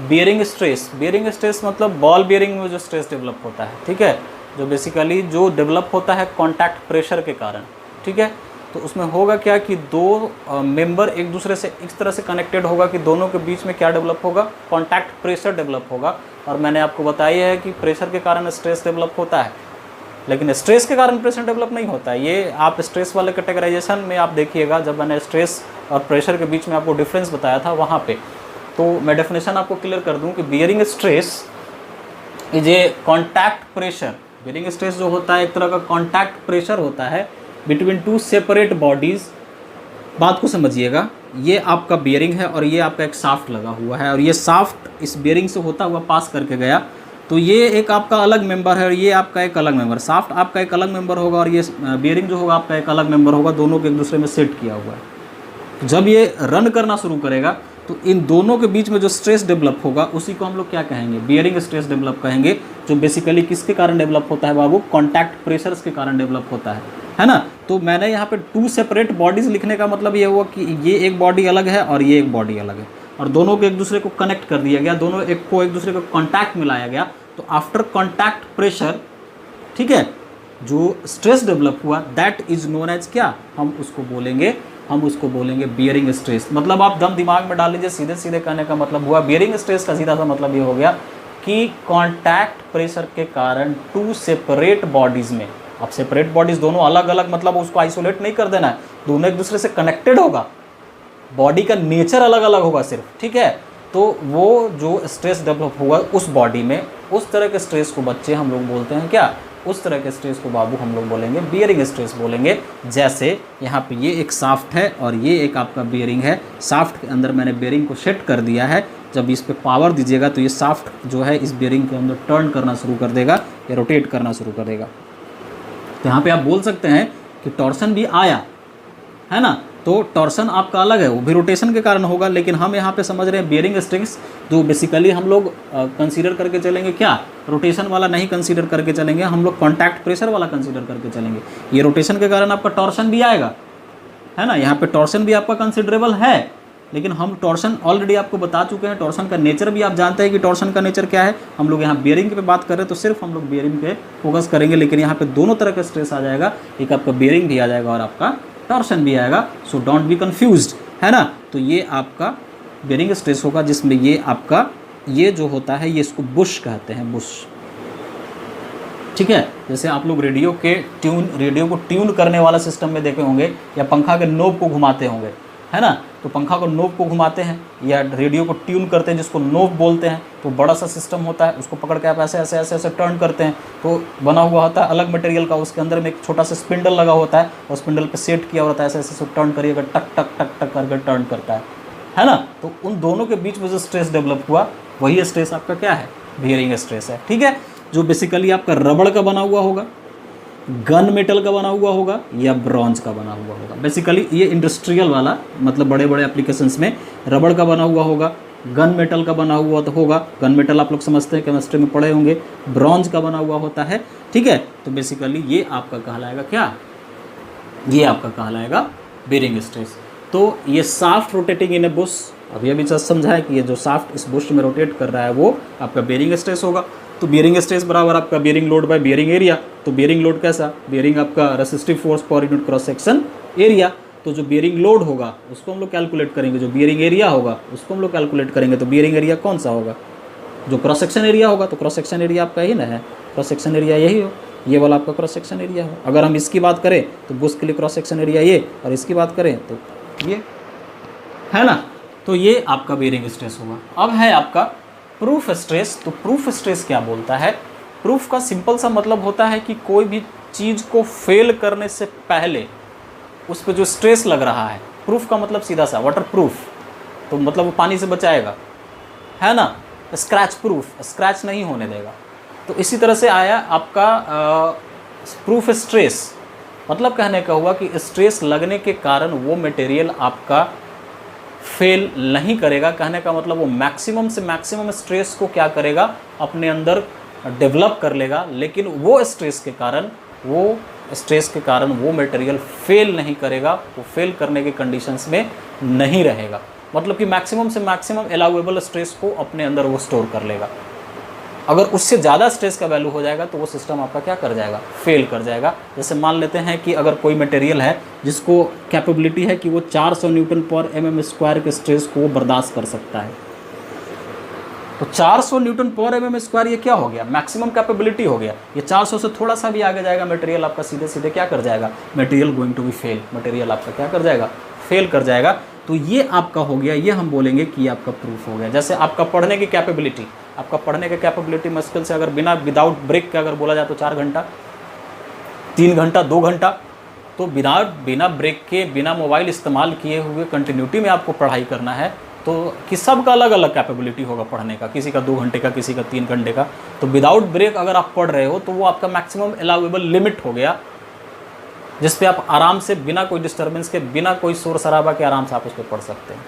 बियरिंग स्ट्रेस। बियरिंग स्ट्रेस मतलब बॉल बियरिंग में जो स्ट्रेस डेवलप होता है, ठीक है, जो बेसिकली जो डेवलप होता है कॉन्टैक्ट प्रेशर के कारण। ठीक है, तो उसमें होगा क्या कि दो मेंबर एक दूसरे से इस तरह से कनेक्टेड होगा कि दोनों के बीच में क्या डेवलप होगा, कॉन्टैक्ट प्रेशर डेवलप होगा। और मैंने आपको बताया है कि प्रेशर के कारण स्ट्रेस डेवलप होता है, लेकिन स्ट्रेस के कारण प्रेशर डेवलप नहीं होता है। ये आप स्ट्रेस वाले कैटेगराइजेशन में आप देखिएगा, जब मैंने स्ट्रेस और प्रेशर के बीच में आपको डिफरेंस बताया था वहाँ पे, तो मैं डेफिनेशन आपको क्लियर कर दूँ कि bearing stress is a contact pressure. Bearing stress जो होता है एक तरह का कॉन्टैक्ट प्रेशर होता है बिटवीन टू सेपरेट बॉडीज़। बात को समझिएगा, ये आपका बियरिंग है और ये आपका एक शाफ्ट लगा हुआ है, और ये शाफ्ट इस बियरिंग से होता हुआ पास करके गया, तो ये एक आपका अलग मेंबर है और ये आपका एक अलग मेंबर, शाफ्ट आपका एक अलग मेंबर होगा और ये बियरिंग जो होगा आपका एक अलग मेंबर होगा, दोनों को एक दूसरे में सेट किया हुआ है। तो जब ये रन करना शुरू करेगा तो इन दोनों के बीच में जो स्ट्रेस डेवलप होगा उसी को हम लोग क्या कहेंगे, बियरिंग स्ट्रेस डेवलप कहेंगे, जो बेसिकली किसके कारण डेवलप होता है बाबू, कॉन्टैक्ट प्रेशर्स के कारण डेवलप होता है ना। तो मैंने यहाँ पे टू सेपरेट बॉडीज़ लिखने का मतलब ये हुआ कि ये एक बॉडी अलग है और ये एक बॉडी अलग है, और दोनों को एक दूसरे को कनेक्ट कर दिया गया, दोनों एक दूसरे को कॉन्टैक्ट में लाया गया। तो आफ्टर कॉन्टैक्ट प्रेशर, ठीक है, जो स्ट्रेस डेवलप हुआ दैट इज नोन एज क्या, हम उसको बोलेंगे बियरिंग स्ट्रेस। मतलब आप दम दिमाग में डाल लीजिए, सीधे सीधे कहने का मतलब हुआ बियरिंग स्ट्रेस का सीधा सा मतलब ये हो गया कि कॉन्टैक्ट प्रेशर के कारण टू सेपरेट बॉडीज़ में, अब सेपरेट बॉडीज़ दोनों अलग अलग, मतलब उसको आइसोलेट नहीं कर देना है, दोनों एक दूसरे से कनेक्टेड होगा, बॉडी का नेचर अलग अलग होगा सिर्फ, ठीक है। तो वो जो स्ट्रेस डेवलप हुआ उस बॉडी में, उस तरह के स्ट्रेस को बच्चे हम लोग बोलते हैं क्या, उस तरह के स्ट्रेस को बाबू हम लोग बोलेंगे बियरिंग स्ट्रेस बोलेंगे। जैसे यहाँ पे ये एक शाफ्ट है और ये एक आपका बियरिंग है, शाफ्ट के अंदर मैंने बियरिंग को सेट कर दिया है, जब इस पे पावर दीजिएगा तो ये शाफ्ट जो है इस बियरिंग के अंदर टर्न करना शुरू कर देगा, या रोटेट करना शुरू कर देगा। तो यहाँ पे आप बोल सकते हैं कि टॉर्सन भी आया है ना, तो टॉर्सन आपका अलग है, वो भी रोटेशन के कारण होगा, लेकिन हम यहाँ पे समझ रहे हैं बियरिंग स्ट्रेस जो बेसिकली हम लोग कंसीडर करके चलेंगे क्या, रोटेशन वाला नहीं कंसीडर करके चलेंगे, हम लोग कॉन्टैक्ट प्रेशर वाला कंसीडर करके चलेंगे। ये रोटेशन के कारण आपका टॉर्सन भी आएगा, है ना, यहाँ पे टॉर्सन भी आपका कंसिडरेबल है, लेकिन हम टॉर्सन ऑलरेडी आपको बता चुके हैं, टॉर्सन का नेचर भी आप जानते हैं कि टॉर्सन का नेचर क्या है। हम लोग यहाँ बियरिंग पे बात कर रहे हैं तो सिर्फ हम लोग बियरिंग पे फोकस करेंगे, लेकिन यहाँ पे दोनों तरह का स्ट्रेस आ जाएगा, एक आपका बियरिंग भी आ जाएगा और आपका टॉर्सन भी आएगा। सो डोंट बी कंफ्यूज्ड, है ना। तो ये आपका बियरिंग स्ट्रेस होगा, जिसमें ये आपका ये जो होता है ये इसको बुश कहते हैं, बुश, ठीक है। जैसे आप लोग रेडियो को ट्यून करने वाला सिस्टम में देखे होंगे, या पंखा के नोब को घुमाते होंगे, है ना, तो पंखा को नोब को घुमाते हैं या रेडियो को ट्यून करते हैं, जिसको नोब बोलते हैं। तो बड़ा सा सिस्टम होता है, उसको पकड़ के आप ऐसे ऐसे ऐसे ऐसे टर्न करते हैं, तो बना हुआ होता है अलग मटेरियल का, उसके अंदर में एक छोटा सा स्पिंडल लगा होता है, और स्पिंडल पे सेट किया होता है, ऐसे ऐसे टर्न करिएगा, टक टक टक टक करके टर्न करता है ना। तो उन दोनों के बीच में जो स्ट्रेस डेवलप हुआ वही स्ट्रेस आपका क्या है, बियरिंग स्ट्रेस है, ठीक है। जो बेसिकली आपका रबड़ का बना हुआ होगा, गन मेटल का बना हुआ होगा, या ब्रॉन्ज का बना हुआ होगा। बेसिकली ये इंडस्ट्रियल वाला, मतलब बड़े बड़े एप्लीकेशंस में रबड़ का बना हुआ होगा, गन मेटल का बना हुआ तो होगा, गन मेटल आप लोग समझते हैं, केमिस्ट्री में पढ़े होंगे, ब्रॉन्ज का बना हुआ होता है, ठीक है। तो बेसिकली ये आपका कहलाएगा क्या, ये आपका कहलाएगा बियरिंग स्ट्रेस। तो ये shaft rotating in A Bush, अभी जस्ट समझा है कि ये जो शाफ्ट इस बुश में रोटेट कर रहा है वो आपका बियरिंग स्ट्रेस होगा। तो बियरिंग स्ट्रेस बराबर आपका bearing load bye bearing area. तो बियरिंग लोड कैसा, बियरिंग आपका resistive force per unit cross section area. तो जो बियरिंग लोड होगा उसको हम लोग कैलकुलेट करेंगे, जो बियरिंग एरिया होगा उसको हम लोग कैलकुलेट करेंगे। तो बियरिंग एरिया कौन सा होगा, जो क्रॉस सेक्शन एरिया होगा, तो क्रॉस सेक्शन एरिया आपका ही ना है, क्रॉस सेक्शन एरिया यही हो, ये वाला आपका क्रॉस सेक्शन एरिया हो। अगर हम इसकी बात करें तो बुश के लिए क्रॉस सेक्शन एरिया ये, और इसकी बात करें तो ये है ना। तो ये आपका बेयरिंग स्ट्रेस होगा। अब है आपका प्रूफ स्ट्रेस। तो प्रूफ स्ट्रेस क्या बोलता है, प्रूफ का सिंपल सा मतलब होता है कि कोई भी चीज़ को फेल करने से पहले उस पर जो स्ट्रेस लग रहा है, प्रूफ का मतलब सीधा सा वाटर प्रूफ, तो मतलब वो पानी से बचाएगा, है ना। स्क्रैच प्रूफ, स्क्रैच नहीं होने देगा। तो इसी तरह से आया आपका प्रूफ स्ट्रेस, मतलब कहने का हुआ कि स्ट्रेस लगने के कारण वो मटेरियल आपका फेल नहीं करेगा। कहने का मतलब वो मैक्सिमम से मैक्सिमम स्ट्रेस को क्या करेगा, अपने अंदर डेवलप कर लेगा, लेकिन वो स्ट्रेस के कारण वो मटेरियल फेल नहीं करेगा, वो फेल करने के कंडीशंस में नहीं रहेगा। मतलब कि मैक्सिमम से मैक्सिमम अलाउएबल स्ट्रेस को अपने अंदर वो स्टोर कर लेगा। अगर उससे ज़्यादा स्ट्रेस का वैल्यू हो जाएगा तो वो सिस्टम आपका क्या कर जाएगा, फेल कर जाएगा। जैसे मान लेते हैं कि अगर कोई मटेरियल है जिसको कैपेबिलिटी है कि वो 400 न्यूटन पर mm स्क्वायर के स्ट्रेस को वो बर्दाश्त कर सकता है, तो 400 न्यूटन पर mm स्क्वायर ये क्या हो गया, मैक्सिमम कैपेबिलिटी हो गया। ये 400 से थोड़ा सा भी आगे जाएगा मटेरियल आपका सीधे सीधे क्या कर जाएगा, material going to be fail, material आपका क्या कर जाएगा, फेल कर जाएगा। तो ये आपका हो गया, ये हम बोलेंगे कि ये आपका प्रूफ हो गया। जैसे आपका पढ़ने की कैपेबिलिटी, आपका पढ़ने की कैपेबिलिटी मुश्किल से अगर विदाउट ब्रेक के अगर बोला जाए तो 4 घंटा, 3 घंटा, 2 घंटा, तो बिना ब्रेक के, बिना मोबाइल इस्तेमाल किए हुए कंटिन्यूटी में आपको पढ़ाई करना है, तो कि सबका अलग अलग कैपेबिलिटी होगा पढ़ने का, किसी का 2 घंटे का, किसी का 3 घंटे का। तो विदाउट ब्रेक अगर आप पढ़ रहे हो तो वो आपका मैक्सिमम अलाउएबल लिमिट हो गया, जिस पे आप आराम से बिना कोई डिस्टर्बेंस के, बिना कोई शोर शराबा के आराम से आप उस पर पढ़ सकते हैं,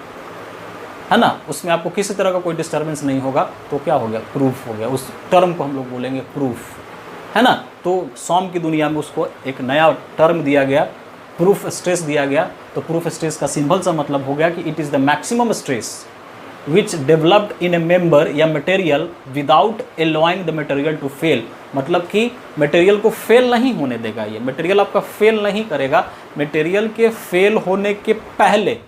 है ना। उसमें आपको किसी तरह का कोई डिस्टर्बेंस नहीं होगा, तो क्या हो गया, प्रूफ हो गया। उस टर्म को हम लोग बोलेंगे प्रूफ, है ना। तो सॉम की दुनिया में उसको एक नया टर्म दिया गया, प्रूफ स्ट्रेस दिया गया। तो प्रूफ स्ट्रेस का सिंपल सा मतलब हो गया कि it is the maximum stress which developed in a member या material without allowing the material to fail. मतलब कि मटेरियल को फेल नहीं होने देगा, ये मटेरियल आपका फेल नहीं करेगा। मटेरियल के फेल होने के पहले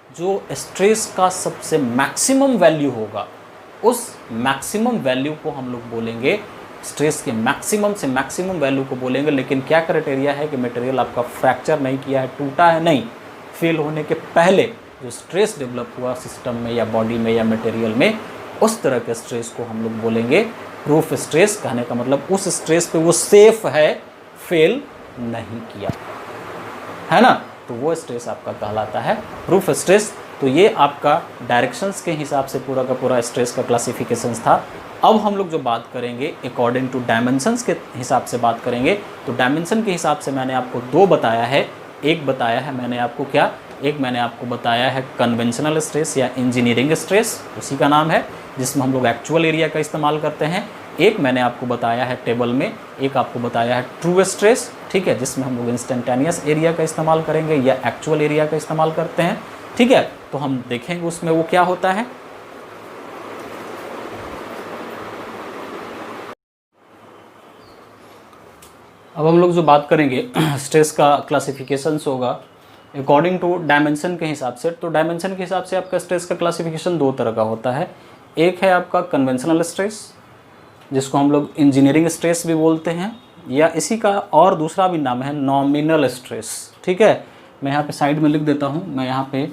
जो स्ट्रेस का सबसे मैक्सिमम वैल्यू होगा, उस मैक्सिमम वैल्यू को हम लोग बोलेंगे, स्ट्रेस के मैक्सिमम से मैक्सिमम वैल्यू को बोलेंगे। लेकिन क्या क्राइटेरिया है कि मटेरियल आपका फ्रैक्चर नहीं किया है, टूटा है नहीं, फेल होने के पहले जो स्ट्रेस डेवलप हुआ सिस्टम में या बॉडी में या मटेरियल में, उस तरह के स्ट्रेस को हम लोग बोलेंगे प्रूफ स्ट्रेस। कहने का मतलब उस स्ट्रेस पे वो सेफ है, फेल नहीं किया, है ना। तो वो स्ट्रेस आपका कहलाता है प्रूफ स्ट्रेस। तो ये आपका डायरेक्शंस के हिसाब से पूरा का पूरा स्ट्रेस का क्लासिफिकेशंस था। अब हम लोग जो बात करेंगे अकॉर्डिंग टू डायमेंशंस के हिसाब से बात करेंगे। तो डायमेंशन के हिसाब से मैंने आपको 2 बताया है। एक बताया है मैंने आपको क्या, एक मैंने आपको बताया है कन्वेंशनल स्ट्रेस या इंजीनियरिंग स्ट्रेस, उसी का नाम है, जिसमें हम लोग एक्चुअल एरिया का इस्तेमाल करते हैं। एक मैंने आपको बताया है टेबल में, एक आपको बताया है ट्रू स्ट्रेस, ठीक है, जिसमें हम लोग इंस्टेंटेनियस एरिया का इस्तेमाल करेंगे या एक्चुअल एरिया का इस्तेमाल करते हैं, ठीक है। तो हम देखेंगे उसमें वो क्या होता है। अब हम लोग जो बात करेंगे स्ट्रेस का क्लासिफिकेशंस होगा अकॉर्डिंग टू डायमेंशन के हिसाब से। तो डायमेंशन के हिसाब से आपका स्ट्रेस का क्लासिफिकेशन 2 तरह का होता है। एक है आपका कन्वेंशनल स्ट्रेस, जिसको हम लोग इंजीनियरिंग स्ट्रेस भी बोलते हैं, या इसी का और दूसरा भी नाम है नॉमिनल स्ट्रेस, ठीक है। मैं यहाँ पे साइड में लिख देता हूँ, मैं यहाँ पे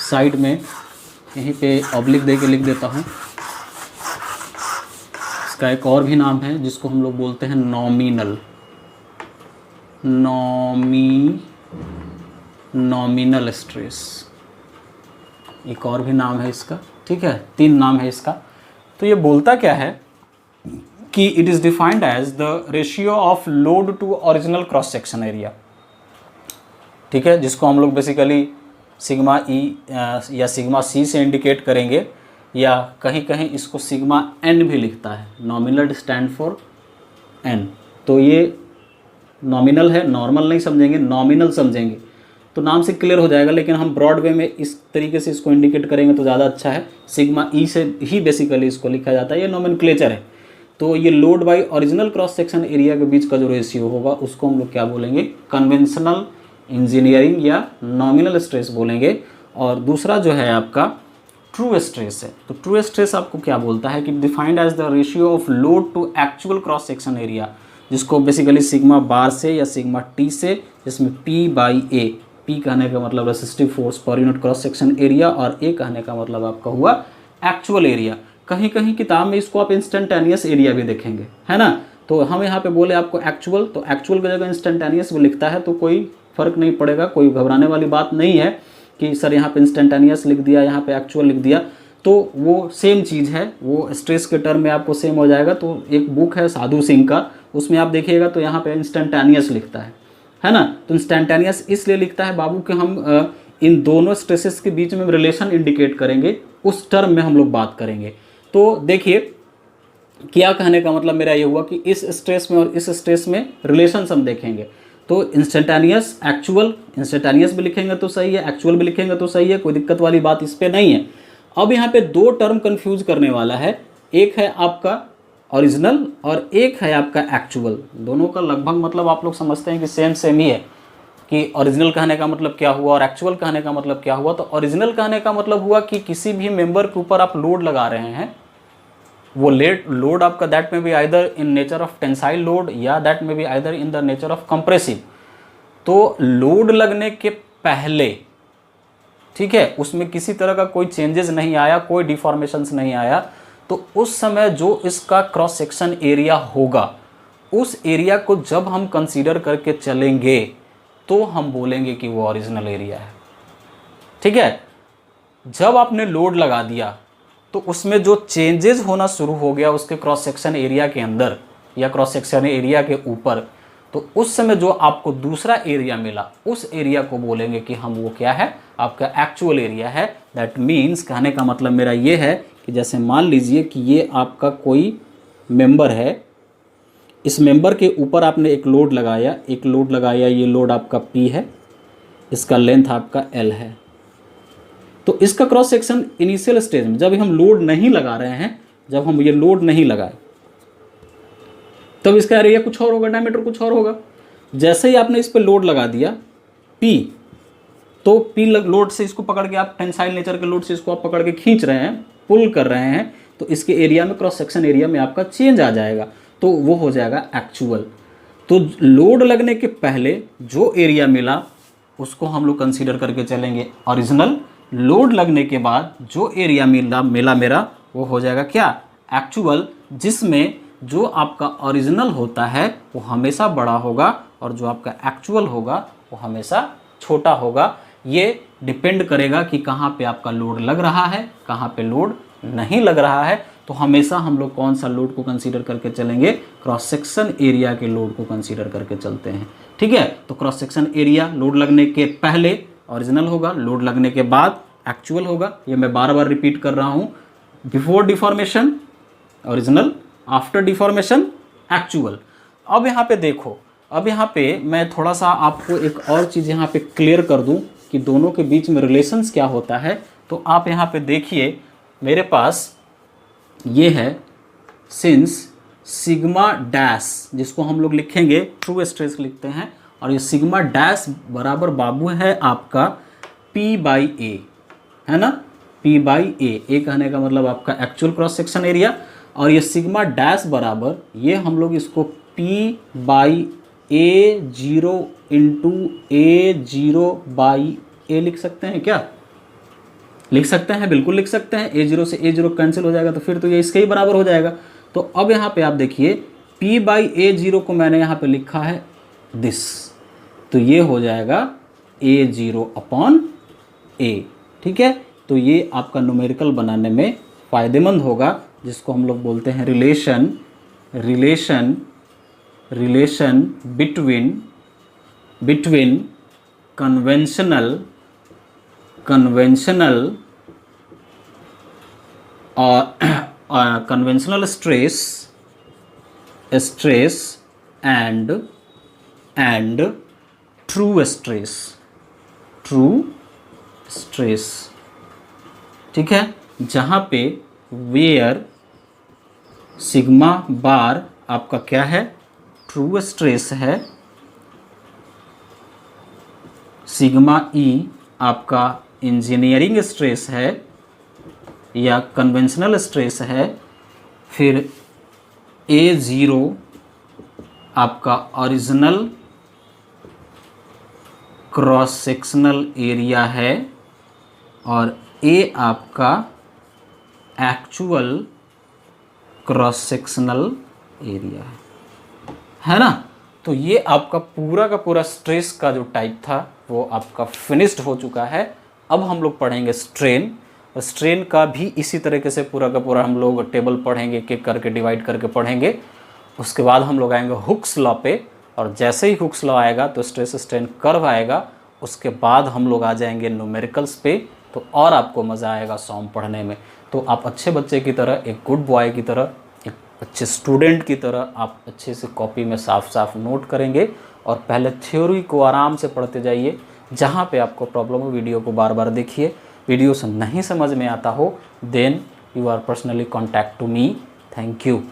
साइड में यहीं पे ऑब्लिक दे के लिख देता हूँ। इसका एक और भी नाम है जिसको हम लोग बोलते हैं नॉमिनल स्ट्रेस, एक और भी नाम है इसका, ठीक है। 3 नाम है इसका। तो ये बोलता क्या है कि it is defined as the ratio of load to original cross section area, ठीक है, जिसको हम लोग बेसिकली सिग्मा ई या सिग्मा सी से इंडिकेट करेंगे, या कहीं कहीं इसको सिग्मा एन भी लिखता है। Nominal stand for N. तो ये नॉमिनल है, नॉर्मल नहीं समझेंगे, नॉमिनल समझेंगे तो नाम से क्लियर हो जाएगा। लेकिन हम ब्रॉड वे में इस तरीके से इसको इंडिकेट करेंगे तो ज़्यादा अच्छा है। सिग्मा ई से ही बेसिकली इसको लिखा जाता है, ये नोमेनक्लेचर है। तो ये load by original cross section area के बीच का जो रेशियो होगा उसको हम लोग क्या बोलेंगे, कन्वेंशनल इंजीनियरिंग या नॉमिनल स्ट्रेस बोलेंगे, और दूसरा जो है आपका ट्रू स्ट्रेस है। तो ट्रू स्ट्रेस आपको क्या बोलता है कि defined as the ratio of load to actual cross section area, जिसको बेसिकली सिग्मा बार से या सिग्मा टी से, जिसमें पी बाई ए, पी कहने का मतलब resistive force per unit cross section area और ए कहने का मतलब आपका हुआ एक्चुअल एरिया। कहीं कहीं किताब में इसको आप इंस्टेंटेनियस एरिया भी देखेंगे, है ना। तो हम यहाँ पे बोले आपको एक्चुअल, तो एक्चुअल की जगह इंस्टेंटेनियस वो लिखता है, तो कोई फर्क नहीं पड़ेगा, कोई घबराने वाली बात नहीं है कि सर यहाँ पे इंस्टेंटेनियस लिख दिया, यहाँ पे एक्चुअल लिख दिया, तो वो सेम चीज़ है, वो स्ट्रेस के टर्म में आपको सेम हो जाएगा। तो एक बुक है साधु सिंह का, उसमें आप देखिएगा तो यहाँ पे इंस्टेंटेनियस लिखता है ना। तो इंस्टेंटेनियस इसलिए लिखता है बाबू कि हम इन दोनों स्ट्रेसेस के बीच में रिलेशन इंडिकेट करेंगे, उस टर्म में हम लोग बात करेंगे। तो देखिए क्या कहने का मतलब मेरा ये हुआ कि इस स्ट्रेस में और इस स्ट्रेस में रिलेशंस हम देखेंगे। तो इंस्टेंटेनियस, एक्चुअल, इंस्टेंटेनियस भी लिखेंगे तो सही है, एक्चुअल भी लिखेंगे तो सही है, कोई दिक्कत वाली बात इस पर नहीं है। अब यहाँ पे दो टर्म कंफ्यूज करने वाला है, एक है आपका ओरिजिनल और एक है आपका एक्चुअल। दोनों का लगभग मतलब आप लोग समझते हैं कि सेम ही है, कि ओरिजिनल कहने का मतलब क्या हुआ और एक्चुअल कहने का मतलब क्या हुआ। तो ओरिजिनल कहने का मतलब हुआ कि किसी भी मेंबर के ऊपर आप लोड लगा रहे हैं, वो लोड आपका दैट में be either in nature of tensile load या दैट में be either in the nature of compressive. तो लोड लगने के पहले, ठीक है, उसमें किसी तरह का कोई चेंजेस नहीं आया, कोई डिफॉर्मेशंस नहीं आया, तो उस समय जो इसका क्रॉस सेक्शन एरिया होगा, उस एरिया को जब हम कंसीडर करके चलेंगे तो हम बोलेंगे कि वो ओरिजिनल एरिया है। ठीक है, जब आपने लोड लगा दिया तो उसमें जो चेंजेस होना शुरू हो गया उसके क्रॉस सेक्शन एरिया के अंदर या क्रॉस सेक्शन एरिया के ऊपर, तो उस समय जो आपको दूसरा एरिया मिला उस एरिया को बोलेंगे कि हम वो क्या है, आपका एक्चुअल एरिया है। दैट मीन्स कहने का मतलब मेरा ये है कि जैसे मान लीजिए कि ये आपका कोई मेंबर है, इस मेंबर के ऊपर आपने एक लोड लगाया, ये लोड आपका P है, इसका लेंथ आपका L है। तो इसका क्रॉस सेक्शन इनिशियल स्टेज में जब हम लोड नहीं लगा रहे हैं, जब हम ये लोड नहीं लगाए, तब इसका एरिया कुछ और होगा, डायमीटर कुछ और होगा। जैसे ही आपने इस पर लोड लगा दिया P, तो P लोड से इसको पकड़ के आप टेंसाइल नेचर के लोड से इसको आप पकड़ के खींच रहे हैं, पुल कर रहे हैं, तो इसके एरिया में, क्रॉस सेक्शन एरिया में आपका चेंज आ जाएगा, तो वो हो जाएगा एक्चुअल। तो लोड लगने के पहले जो एरिया मिला उसको हम लोग कंसीडर करके चलेंगे ओरिजिनल। लोड लगने के बाद जो एरिया मिला मेरा वो हो जाएगा क्या, एक्चुअल, जिसमें जो आपका ओरिजिनल होता है वो हमेशा बड़ा होगा और जो आपका एक्चुअल होगा वो हमेशा छोटा होगा। ये डिपेंड करेगा कि कहाँ पे आपका लोड लग रहा है, कहाँ पे लोड नहीं लग रहा है। तो हमेशा हम लोग कौन सा लोड को कंसीडर करके चलेंगे, क्रॉस सेक्शन एरिया के लोड को कंसीडर करके चलते हैं। ठीक है, तो क्रॉस सेक्शन एरिया लोड लगने के पहले ओरिजिनल होगा, लोड लगने के बाद एक्चुअल होगा। ये मैं बार बार रिपीट कर रहा हूँ, before deformation original, after deformation actual. अब यहाँ पे देखो, अब यहाँ पे मैं थोड़ा सा आपको एक और चीज़ यहाँ पे क्लियर कर दूँ कि दोनों के बीच में रिलेशंस क्या होता है। तो आप यहाँ पे देखिए, मेरे पास ये है सिंस सिग्मा डैश, जिसको हम लोग लिखेंगे ट्रू स्ट्रेस लिखते हैं, और ये सिग्मा डैश बराबर बाबू है आपका P बाई ए, है ना, P बाई ए कहने का मतलब आपका एक्चुअल क्रॉस सेक्शन एरिया, और ये सिग्मा डैश बराबर ये हम लोग इसको P by A zero into A zero by A लिख सकते हैं क्या, लिख सकते हैं, बिल्कुल लिख सकते हैं। ए जीरो से ए जीरो कैंसिल हो जाएगा, तो फिर तो ये इसके ही बराबर हो जाएगा। तो अब यहाँ पे आप देखिए P बाई ए जीरो को मैंने यहाँ पे लिखा है दिस, तो ये हो जाएगा ए जीरो अपॉन ए। ठीक है, तो ये आपका न्यूमेरिकल बनाने में फ़ायदेमंद होगा, जिसको हम लोग बोलते हैं relation between conventional stress and true stress. ठीक है, जहाँ पे वेयर सिग्मा बार आपका क्या है, ट्रू स्ट्रेस है, सिग्मा ई आपका इंजीनियरिंग स्ट्रेस है या कन्वेंशनल स्ट्रेस है, फिर A0 आपका ओरिजिनल क्रॉस सेक्शनल एरिया है और A आपका एक्चुअल क्रॉस सेक्शनल एरिया है ना। तो ये आपका पूरा का पूरा स्ट्रेस का जो टाइप था वो आपका फिनिश्ड हो चुका है। अब हम लोग पढ़ेंगे स्ट्रेन, और स्ट्रेन का भी इसी तरीके से पूरा का पूरा हम लोग टेबल पढ़ेंगे, एक एक करके डिवाइड करके पढ़ेंगे। उसके बाद हम लोग आएंगे हुक्स लॉ पे, और जैसे ही हुक्स लॉ आएगा तो स्ट्रेस स्ट्रेन कर्व आएगा। उसके बाद हम लोग आ जाएंगे न्यूमेरिकल्स पे, तो और आपको मज़ा आएगा सॉम पढ़ने में। तो आप अच्छे बच्चे की तरह, एक गुड बॉय की तरह, एक अच्छे स्टूडेंट की तरह आप अच्छे से कॉपी में साफ साफ नोट करेंगे और पहले थ्योरी को आराम से पढ़ते जाइए। जहाँ पे आपको प्रॉब्लम हो वीडियो को बार बार देखिए। वीडियो से नहीं समझ में आता हो then you are personally contact to me. Thank you.